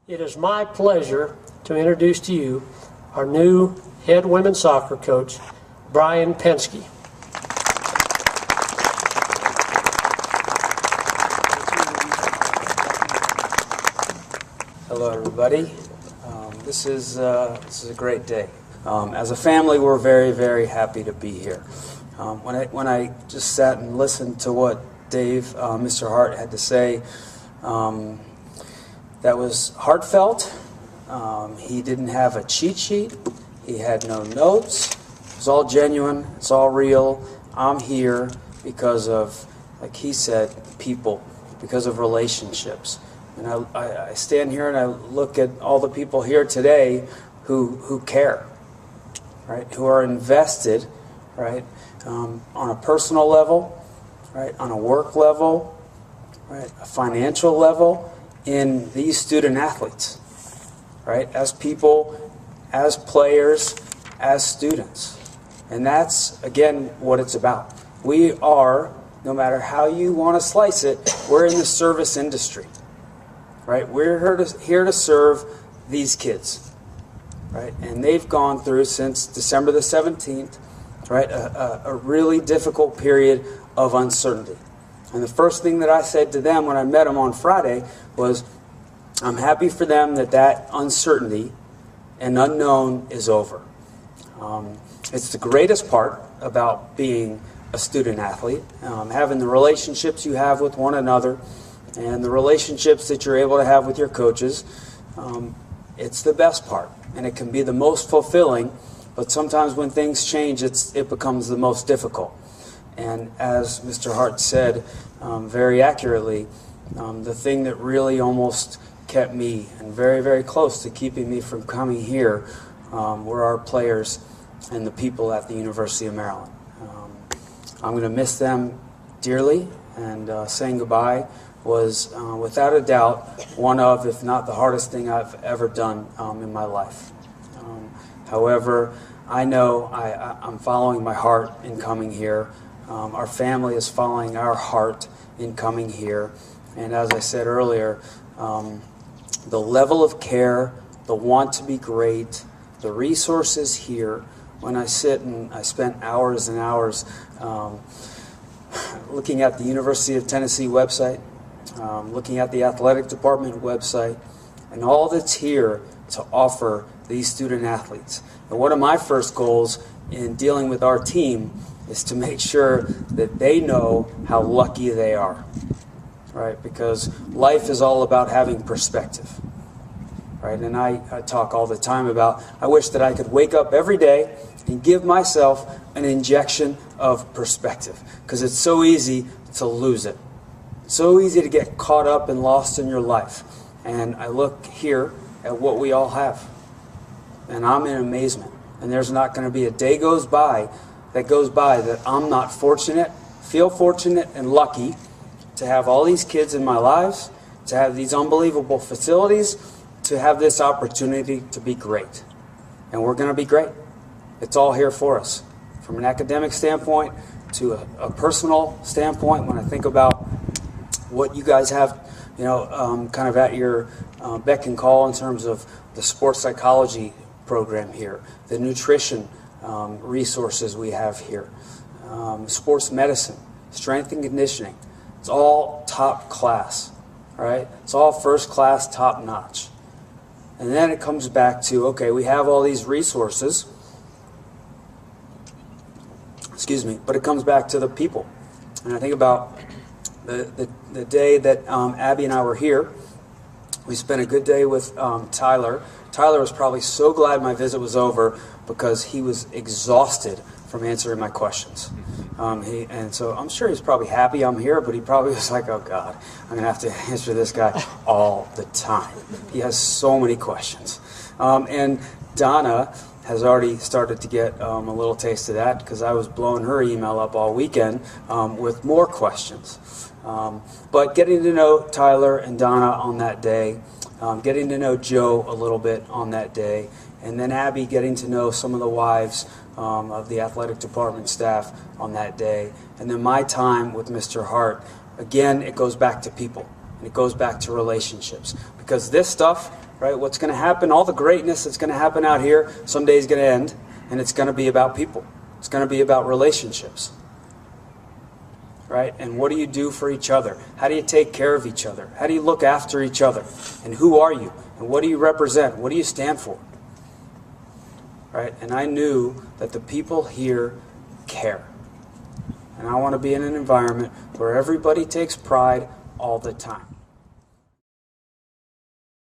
It is my pleasure to introduce to you our new head women's soccer coach, Brian Pensky. Hello, everybody. This is a great day. As a family, we're very, very happy to be here. When I just sat and listened to what Dave, Mr. Hart, had to say, that was heartfelt. He didn't have a cheat sheet. He had no notes. It was all genuine. It's all real. I'm here because of, like he said, people, because of relationships. And I stand here and I look at all the people here today who care, right? Who are invested, right? On a personal level, right? On a work level, right? A financial level in these student athletes, right? As people, as players, as students. And that's, again, what it's about. We are, no matter how you want to slice it, we're in the service industry. Right? We're here to serve these kids, right? And they've gone through, since December the 17th, right, a really difficult period of uncertainty. And the first thing that I said to them when I met them on Friday was, I'm happy for them that uncertainty and unknown is over. It's the greatest part about being a student athlete, having the relationships you have with one another, and the relationships that you're able to have with your coaches. It's the best part, and it can be the most fulfilling, but sometimes when things change, it becomes the most difficult. And as Mr. Hart said very accurately, the thing that really almost kept me, and very, very close to keeping me from coming here, were our players and the people at the University of Maryland. I'm going to miss them dearly, and saying goodbye was, without a doubt, one of, if not the hardest thing I've ever done in my life. However, I know I'm following my heart in coming here. Our family is following our heart in coming here. And as I said earlier, the level of care, the want to be great, the resources here, when I sit and I spent hours and hours looking at the University of Tennessee website, looking at the athletic department website, and all that's here to offer these student athletes. And one of my first goals in dealing with our team is to make sure that they know how lucky they are, right? Because life is all about having perspective, right? And I talk all the time about, I wish that I could wake up every day and give myself an injection of perspective, because it's so easy to lose it. So easy to get caught up and lost in your life. And I look here at what we all have, and I'm in amazement. And there's not going to be a day goes by that I'm not fortunate, feel fortunate and lucky to have all these kids in my lives, to have these unbelievable facilities, to have this opportunity to be great. And we're going to be great. It's all here for us. From an academic standpoint to a personal standpoint, when I think about what you guys have, kind of at your beck and call in terms of the sports psychology program here, the nutrition resources we have here, sports medicine, strength and conditioning. It's all top class, right? It's all first class, top notch. And then it comes back to, okay, we have all these resources, but it comes back to the people. And I think about the day that Abby and I were here. We spent a good day with Tyler. Tyler was probably so glad my visit was over because he was exhausted from answering my questions. And so I'm sure he's probably happy I'm here, but he probably was like, oh God, I'm going to have to answer this guy all the time. He has so many questions. And Donna has already started to get a little taste of that, because I was blowing her email up all weekend with more questions. But getting to know Tyler and Donna on that day, getting to know Joe a little bit on that day, and then Abby getting to know some of the wives of the athletic department staff on that day, and then my time with Mr. Hart. Again, it goes back to people, and it goes back to relationships, because this stuff right? What's going to happen, all the greatness that's going to happen out here, someday is going to end, and it's going to be about people. It's going to be about relationships, right? And what do you do for each other? How do you take care of each other? How do you look after each other? And who are you? And what do you represent? What do you stand for? Right? And I knew that the people here care. And I want to be in an environment where everybody takes pride all the time.